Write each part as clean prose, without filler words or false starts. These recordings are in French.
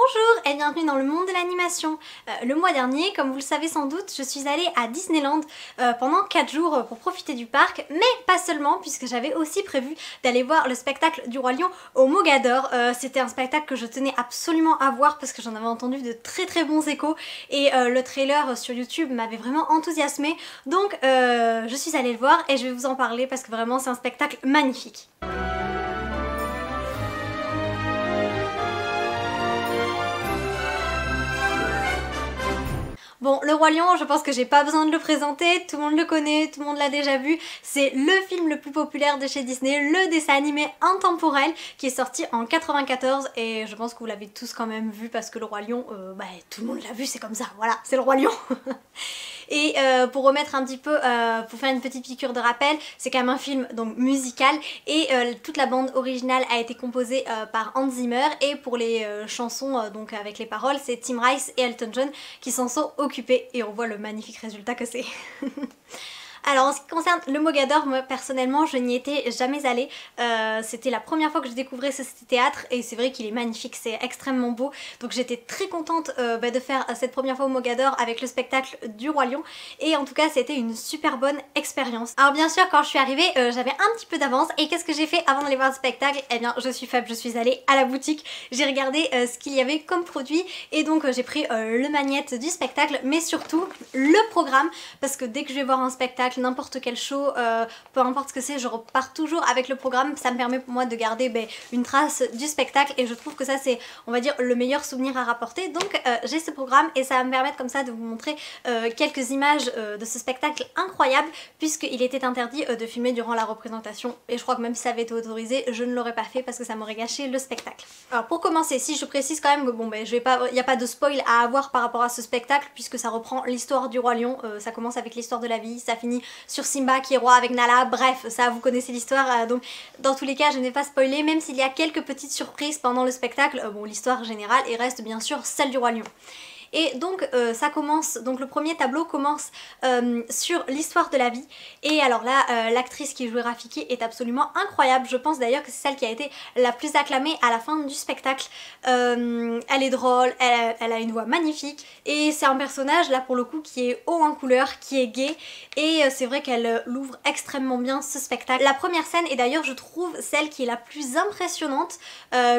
Bonjour et bienvenue dans le monde de l'animation. Le mois dernier, comme vous le savez sans doute, je suis allée à Disneyland pendant 4 jours pour profiter du parc, mais pas seulement puisque j'avais aussi prévu d'aller voir le spectacle du Roi Lion au Mogador. C'était un spectacle que je tenais absolument à voir parce que j'en avais entendu de très bons échos et le trailer sur YouTube m'avait vraiment enthousiasmée. Donc je suis allée le voir et je vais vous en parler parce que vraiment c'est un spectacle magnifique. Bon, le Roi Lion, je pense que j'ai pas besoin de le présenter, tout le monde le connaît, tout le monde l'a déjà vu. C'est le film le plus populaire de chez Disney, le dessin animé intemporel qui est sorti en 94 et je pense que vous l'avez tous quand même vu parce que le Roi Lion, tout le monde l'a vu, c'est comme ça, voilà, c'est le Roi Lion. Et pour remettre un petit peu, pour faire une petite piqûre de rappel, c'est quand même un film donc musical et toute la bande originale a été composée par Hans Zimmer et pour les chansons donc avec les paroles, c'est Tim Rice et Elton John qui s'en sont occupés et on voit le magnifique résultat que c'est. Alors en ce qui concerne le Mogador, moi personnellement je n'y étais jamais allée, c'était la première fois que je découvrais ce théâtre et c'est vrai qu'il est magnifique, c'est extrêmement beau, donc j'étais très contente de faire cette première fois au Mogador avec le spectacle du Roi Lion et en tout cas c'était une super bonne expérience. Alors bien sûr quand je suis arrivée j'avais un petit peu d'avance et qu'est-ce que j'ai fait avant d'aller voir le spectacle? Eh bien je suis faible, je suis allée à la boutique, j'ai regardé ce qu'il y avait comme produit et donc j'ai pris le magnète du spectacle mais surtout le programme parce que dès que je vais voir un spectacle, n'importe quel show, peu importe ce que c'est, je repars toujours avec le programme, ça me permet pour moi de garder une trace du spectacle et je trouve que ça c'est, on va dire, le meilleur souvenir à rapporter. Donc j'ai ce programme et ça va me permettre comme ça de vous montrer quelques images de ce spectacle incroyable puisqu'il était interdit de filmer durant la représentation et je crois que même si ça avait été autorisé, je ne l'aurais pas fait parce que ça m'aurait gâché le spectacle. Alors pour commencer, si je précise quand même que bon il n'y a pas de spoil à avoir par rapport à ce spectacle puisque ça reprend l'histoire du Roi Lion, ça commence avec l'histoire de la vie, ça finit sur Simba qui est roi avec Nala, bref, ça vous connaissez l'histoire, donc dans tous les cas je n'ai pas spoilé, même s'il y a quelques petites surprises pendant le spectacle, bon l'histoire générale et reste bien sûr celle du Roi Lion. Et donc ça commence, donc le premier tableau commence sur l'histoire de la vie et alors là l'actrice qui jouait Rafiki est absolument incroyable, je pense d'ailleurs que c'est celle qui a été la plus acclamée à la fin du spectacle. Elle est drôle, elle a une voix magnifique et c'est un personnage là pour le coup qui est haut en couleur, qui est gay et c'est vrai qu'elle l'ouvre extrêmement bien ce spectacle. La première scène est d'ailleurs je trouve celle qui est la plus impressionnante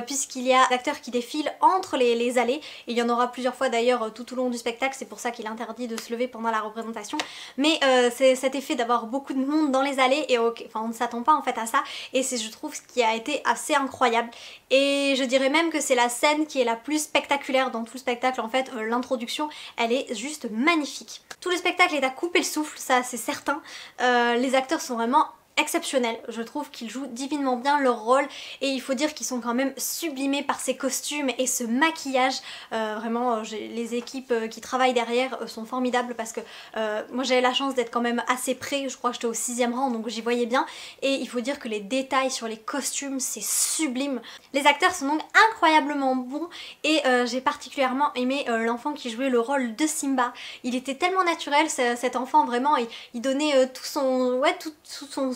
puisqu'il y a l'acteur qui défile entre les allées et il y en aura plusieurs fois d'ailleurs tout au long du spectacle, c'est pour ça qu'il est interdit de se lever pendant la représentation, mais c'est cet effet d'avoir beaucoup de monde dans les allées et on ne s'attend pas en fait à ça et c'est je trouve ce qui a été assez incroyable et je dirais même que c'est la scène qui est la plus spectaculaire dans tout le spectacle en fait, l'introduction elle est juste magnifique. Tout le spectacle est à couper le souffle, ça c'est certain, les acteurs sont vraiment exceptionnels, je trouve qu'ils jouent divinement bien leur rôle et il faut dire qu'ils sont quand même sublimés par ces costumes et ce maquillage, vraiment les équipes qui travaillent derrière sont formidables parce que moi j'avais la chance d'être quand même assez près, je crois que j'étais au 6e rang donc j'y voyais bien et il faut dire que les détails sur les costumes c'est sublime. Les acteurs sont donc incroyablement bons et j'ai particulièrement aimé l'enfant qui jouait le rôle de Simba, il était tellement naturel cet enfant, vraiment il donnait tout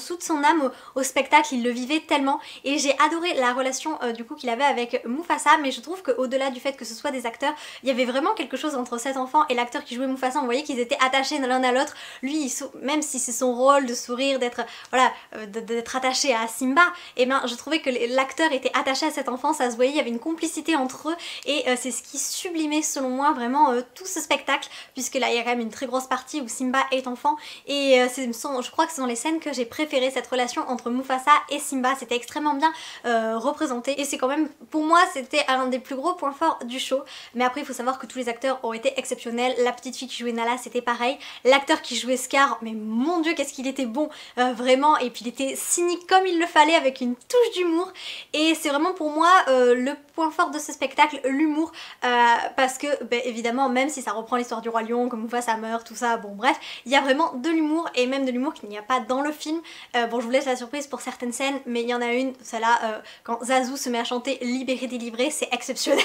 toute son âme au spectacle, il le vivait tellement et j'ai adoré la relation du coup qu'il avait avec Mufasa, mais je trouve qu'au delà du fait que ce soit des acteurs, il y avait vraiment quelque chose entre cet enfant et l'acteur qui jouait Mufasa, on voyait qu'ils étaient attachés l'un à l'autre, lui même si c'est son rôle de sourire, d'être voilà, d'être attaché à Simba, et bien je trouvais que l'acteur était attaché à cet enfant, ça se voyait, il y avait une complicité entre eux et c'est ce qui sublimait selon moi vraiment tout ce spectacle, puisque là il y a quand même une très grosse partie où Simba est enfant et je crois que ce sont les scènes que j'ai préférées, cette relation entre Mufasa et Simba, c'était extrêmement bien représenté et c'est quand même, pour moi c'était un des plus gros points forts du show, mais après il faut savoir que tous les acteurs ont été exceptionnels, la petite fille qui jouait Nala c'était pareil, l'acteur qui jouait Scar, mais mon dieu qu'est-ce qu'il était bon, vraiment, et puis il était cynique comme il le fallait avec une touche d'humour et c'est vraiment pour moi le point fort de ce spectacle, l'humour, parce que évidemment même si ça reprend l'histoire du Roi Lion, comme Mufasa meurt, tout ça, bon bref, il y a vraiment de l'humour et même de l'humour qu'il n'y a pas dans le film. Bon, je vous laisse la surprise pour certaines scènes, mais il y en a une, celle-là, quand Zazu se met à chanter Libéré, délivré, c'est exceptionnel,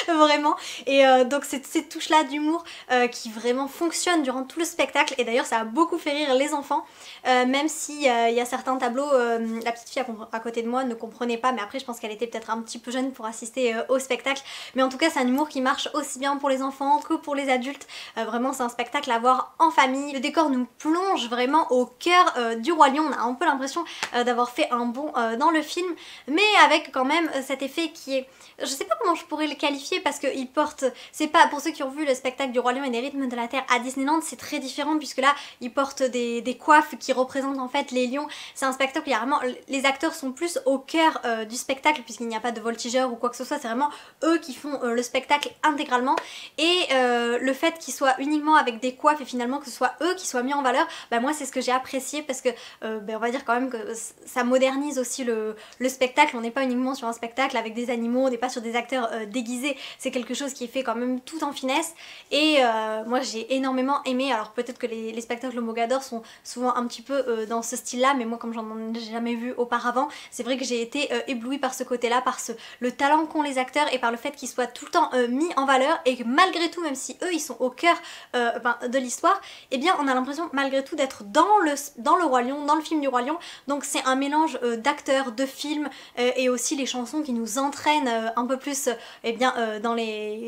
vraiment. Et donc c'est ces touches-là d'humour qui vraiment fonctionnent durant tout le spectacle, et d'ailleurs ça a beaucoup fait rire les enfants, même si il y a certains tableaux, la petite fille à côté de moi ne comprenait pas, mais après je pense qu'elle était peut-être un petit peu jeune pour assister au spectacle, mais en tout cas c'est un humour qui marche aussi bien pour les enfants que pour les adultes. Vraiment c'est un spectacle à voir en famille. Le décor nous plonge vraiment au cœur du Roi Lion, on a un peu l'impression d'avoir fait un bond dans le film, mais avec quand même cet effet qui est, je sais pas comment je pourrais le qualifier, parce qu'il porte, c'est pas, pour ceux qui ont vu le spectacle du Roi Lion et des Rythmes de la Terre à Disneyland, c'est très différent, puisque là il porte des coiffes qui représentent en fait les lions. C'est un spectacle où il y a vraiment, les acteurs sont plus au cœur du spectacle, puisqu'il n'y a pas de voltigeurs ou quoi que ce soit, c'est vraiment eux qui font le spectacle intégralement, et le fait qu'ils soient uniquement avec des coiffes et finalement que ce soit eux qui soient mis en valeur, bah moi c'est ce que j'ai apprécié, parce que on va dire quand même que ça modernise aussi le spectacle. On n'est pas uniquement sur un spectacle avec des animaux, on n'est pas sur des acteurs déguisés, c'est quelque chose qui est fait quand même tout en finesse, et moi j'ai énormément aimé. Alors peut-être que les spectacles Mogador sont souvent un petit peu dans ce style là, mais moi comme j'en ai jamais vu auparavant, c'est vrai que j'ai été éblouie par ce côté là, par le talent qu'ont les acteurs et par le fait qu'ils soient tout le temps mis en valeur, et que malgré tout, même si eux ils sont au cœur de l'histoire, et bien on a l'impression malgré tout d'être dans le Roi Lion, dans le film du Roi Lion. Donc c'est un mélange d'acteurs, de films, et aussi les chansons qui nous entraînent un peu plus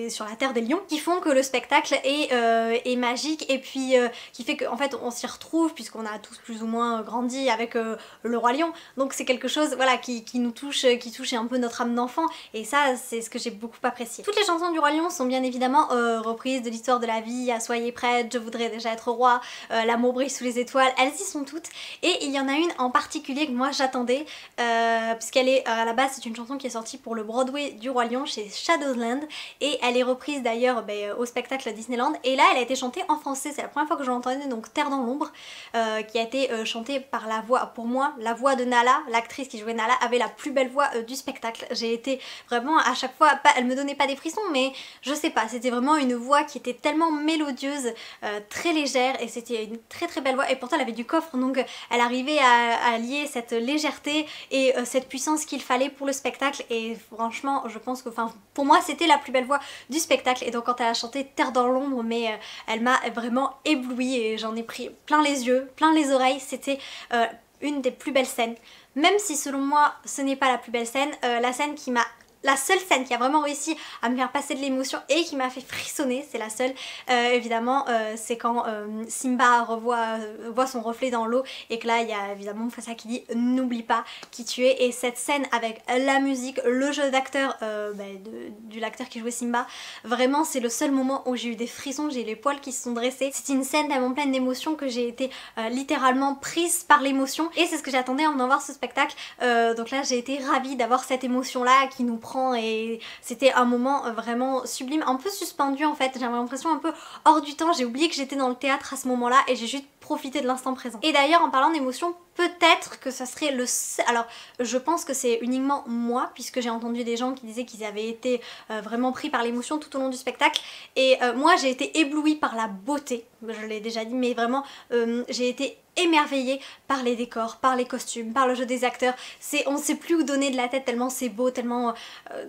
sur la terre des lions, qui font que le spectacle est magique, et puis qui fait qu'en fait on s'y retrouve, puisqu'on a tous plus ou moins grandi avec le Roi Lion. Donc c'est quelque chose, voilà, qui nous touche, qui touche un peu notre âme d'enfant, et ça c'est ce que j'ai beaucoup apprécié. Toutes les chansons du Roi Lion sont bien évidemment reprises de l'histoire de la vie, à Soyez prête, Je voudrais déjà être roi, L'amour brille sous les étoiles, elles y sont toutes, et il y en a une en particulier que moi j'attendais, puisqu'elle est à la base, c'est une chanson qui est sortie pour le Broadway du Roi Lion chez Shadowland, et elle est reprise d'ailleurs au spectacle Disneyland, et là elle a été chantée en français, c'est la première fois que je l'entendais, donc Terre dans l'ombre, qui a été chantée par la voix, pour moi, la voix de Nala, l'actrice qui jouait Nala avait la plus belle voix du spectacle. J'ai été vraiment à chaque fois, elle me donnait pas des frissons, mais je sais pas, c'était vraiment une voix qui était tellement mélodieuse, très légère, et c'était une très très belle voix, et pourtant elle avait du coffre, donc elle arrivait à lier cette légèreté et cette puissance qu'il fallait pour le spectacle, et franchement je pense que, enfin pour moi c'était la plus belle voix du spectacle. Et donc quand elle a chanté Terre dans l'ombre, mais elle m'a vraiment éblouie, et j'en ai pris plein les yeux, plein les oreilles. C'était une des plus belles scènes, même si selon moi ce n'est pas la plus belle scène, la seule scène qui a vraiment réussi à me faire passer de l'émotion et qui m'a fait frissonner, c'est la seule, évidemment, c'est quand Simba voit son reflet dans l'eau, et que là il y a évidemment Mufasa qui dit n'oublie pas qui tu es, et cette scène avec la musique, le jeu d'acteur de l'acteur qui jouait Simba, vraiment c'est le seul moment où j'ai eu des frissons, j'ai eu les poils qui se sont dressés. C'est une scène tellement pleine d'émotions que j'ai été littéralement prise par l'émotion, et c'est ce que j'attendais en venant voir ce spectacle. Donc là j'ai été ravie d'avoir cette émotion là qui nous prend, et c'était un moment vraiment sublime, un peu suspendu en fait, j'avais l'impression un peu hors du temps, j'ai oublié que j'étais dans le théâtre à ce moment là, et j'ai juste profité de l'instant présent. Et d'ailleurs en parlant d'émotion, peut-être que ça serait alors je pense que c'est uniquement moi, puisque j'ai entendu des gens qui disaient qu'ils avaient été vraiment pris par l'émotion tout au long du spectacle, et moi j'ai été éblouie par la beauté, je l'ai déjà dit, mais vraiment j'ai été émerveillée par les décors, par les costumes, par le jeu des acteurs. On ne sait plus où donner de la tête tellement c'est beau, tellement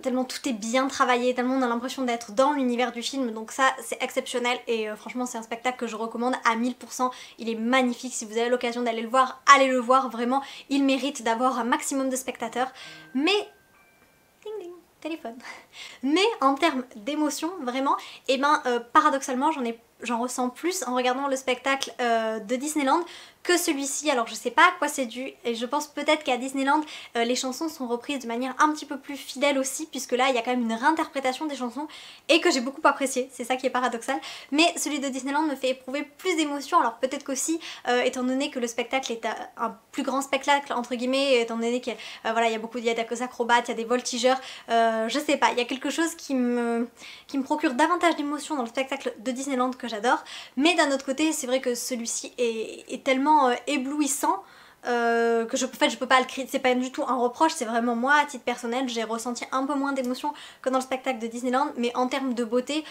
tout est bien travaillé, tellement on a l'impression d'être dans l'univers du film, donc ça c'est exceptionnel, et franchement c'est un spectacle que je recommande à 1000%, il est magnifique. Si vous avez l'occasion d'aller le voir, allez le voir, vraiment il mérite d'avoir un maximum de spectateurs. Mais ding ding, téléphone. Mais en termes d'émotion, vraiment, et paradoxalement j'en ressens plus en regardant le spectacle de Disneyland que celui-ci. Alors je sais pas à quoi c'est dû, et je pense peut-être qu'à Disneyland les chansons sont reprises de manière un petit peu plus fidèle aussi, puisque là il y a quand même une réinterprétation des chansons, et que j'ai beaucoup apprécié, c'est ça qui est paradoxal. Mais celui de Disneyland me fait éprouver plus d'émotions, alors peut-être qu'aussi étant donné que le spectacle est un plus grand spectacle entre guillemets, étant donné qu'il voilà, il y a des acrobates, il y a des voltigeurs, je sais pas, il y a quelque chose qui me procure davantage d'émotions dans le spectacle de Disneyland que j'adore. Mais d'un autre côté c'est vrai que celui-ci est tellement éblouissant que je peux pas le critiquer, c'est pas du tout un reproche, c'est vraiment moi à titre personnel, j'ai ressenti un peu moins d'émotion que dans le spectacle de Disneyland, mais en termes de beauté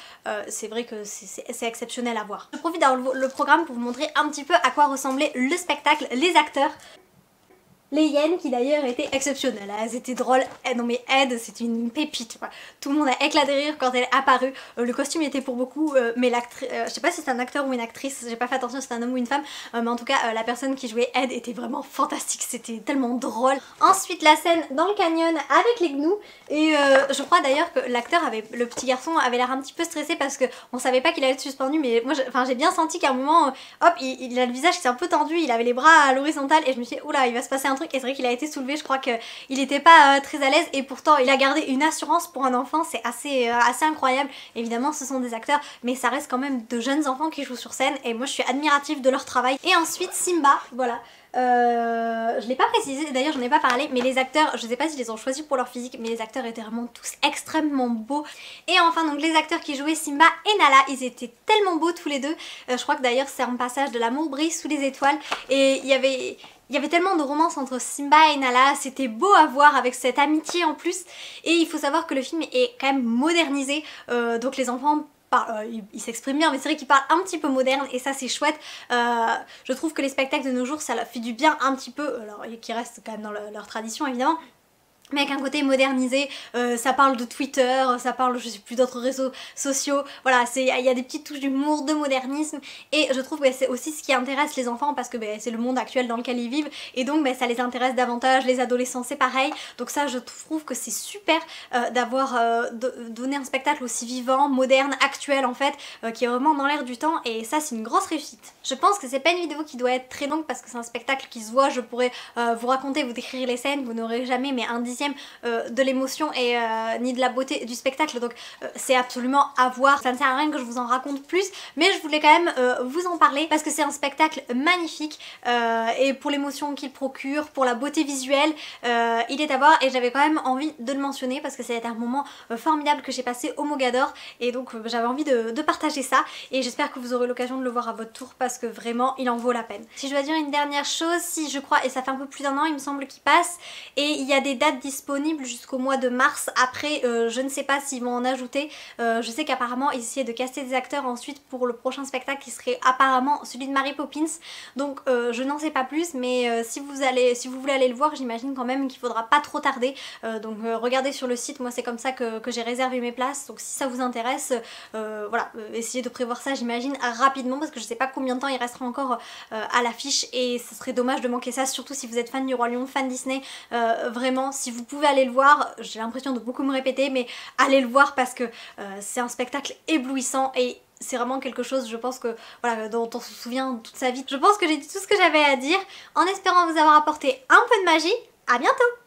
c'est vrai que c'est exceptionnel à voir. Je profite d'avoir le programme pour vous montrer un petit peu à quoi ressemblait le spectacle, les acteurs. Les hyènes qui d'ailleurs étaient exceptionnelles, elles étaient drôles. Non mais Ed, c'était une pépite quoi. Tout le monde a éclaté de rire quand elle est apparue. Le costume était pour beaucoup, mais l'actrice, je sais pas si c'est un acteur ou une actrice, j'ai pas fait attention si c'est un homme ou une femme, mais en tout cas la personne qui jouait Ed était vraiment fantastique, c'était tellement drôle. Ensuite la scène dans le canyon avec les gnous, et je crois d'ailleurs que l'acteur le petit garçon avait l'air un petit peu stressé parce que on savait pas qu'il allait être suspendu, mais moi j'ai bien senti qu'à un moment, hop, il a le visage qui s'est un peu tendu, il avait les bras à l'horizontale et je me suis dit oula il va se passer un truc, et c'est vrai qu'il a été soulevé, je crois qu'il n'était pas très à l'aise et pourtant il a gardé une assurance pour un enfant, c'est assez incroyable. Évidemment ce sont des acteurs mais ça reste quand même de jeunes enfants qui jouent sur scène et moi je suis admirative de leur travail. Et ensuite Simba, voilà. Je l'ai pas précisé, d'ailleurs j'en ai pas parlé, mais les acteurs, je sais pas s'ils les ont choisis pour leur physique, mais les acteurs étaient vraiment tous extrêmement beaux. Et enfin donc les acteurs qui jouaient Simba et Nala, ils étaient tellement beaux tous les deux. Je crois que d'ailleurs c'est un passage de L'amour brille sous les étoiles et il y avait tellement de romance entre Simba et Nala, c'était beau à voir avec cette amitié en plus. Et il faut savoir que le film est quand même modernisé, donc les enfants il s'exprime bien mais c'est vrai qu'il parle un petit peu moderne et ça c'est chouette. Je trouve que les spectacles de nos jours ça fait du bien un petit peu, alors qui restent quand même dans leur tradition évidemment, mais avec un côté modernisé. Ça parle de Twitter, ça parle je sais plus d'autres réseaux sociaux, voilà, il y a des petites touches d'humour, de modernisme, et je trouve que c'est aussi ce qui intéresse les enfants parce que c'est le monde actuel dans lequel ils vivent et donc ça les intéresse davantage. Les adolescents c'est pareil, donc ça je trouve que c'est super d'avoir donné un spectacle aussi vivant, moderne, actuel en fait, qui est vraiment dans l'air du temps, et ça c'est une grosse réussite. Je pense que c'est pas une vidéo qui doit être très longue parce que c'est un spectacle qui se voit, je pourrais vous raconter, vous décrire les scènes, vous n'aurez jamais mais un dixième de l'émotion et ni de la beauté du spectacle, donc c'est absolument à voir. Ça ne sert à rien que je vous en raconte plus, mais je voulais quand même vous en parler parce que c'est un spectacle magnifique et pour l'émotion qu'il procure, pour la beauté visuelle, il est à voir et j'avais quand même envie de le mentionner parce que ça a été un moment formidable que j'ai passé au Mogador et donc j'avais envie de partager ça et j'espère que vous aurez l'occasion de le voir à votre tour parce que vraiment il en vaut la peine. Si je dois dire une dernière chose, si je crois, et ça fait un peu plus d'1 an il me semble qu'il passe, et il y a des dates disponible jusqu'au mois de mars. Après je ne sais pas s'ils vont en ajouter, je sais qu'apparemment ils essayaient de caster des acteurs ensuite pour le prochain spectacle qui serait apparemment celui de Mary Poppins, donc je n'en sais pas plus, mais si vous voulez aller le voir, j'imagine quand même qu'il faudra pas trop tarder, donc regardez sur le site, moi c'est comme ça que j'ai réservé mes places, donc si ça vous intéresse, voilà, essayez de prévoir ça j'imagine rapidement parce que je sais pas combien de temps il restera encore à l'affiche et ce serait dommage de manquer ça, surtout si vous êtes fan du Roi Lion, fan Disney, vraiment si vous pouvez aller le voir, j'ai l'impression de beaucoup me répéter mais allez le voir parce que c'est un spectacle éblouissant et c'est vraiment quelque chose, je pense que voilà, dont on se souvient toute sa vie. Je pense que j'ai dit tout ce que j'avais à dire en espérant vous avoir apporté un peu de magie. À bientôt!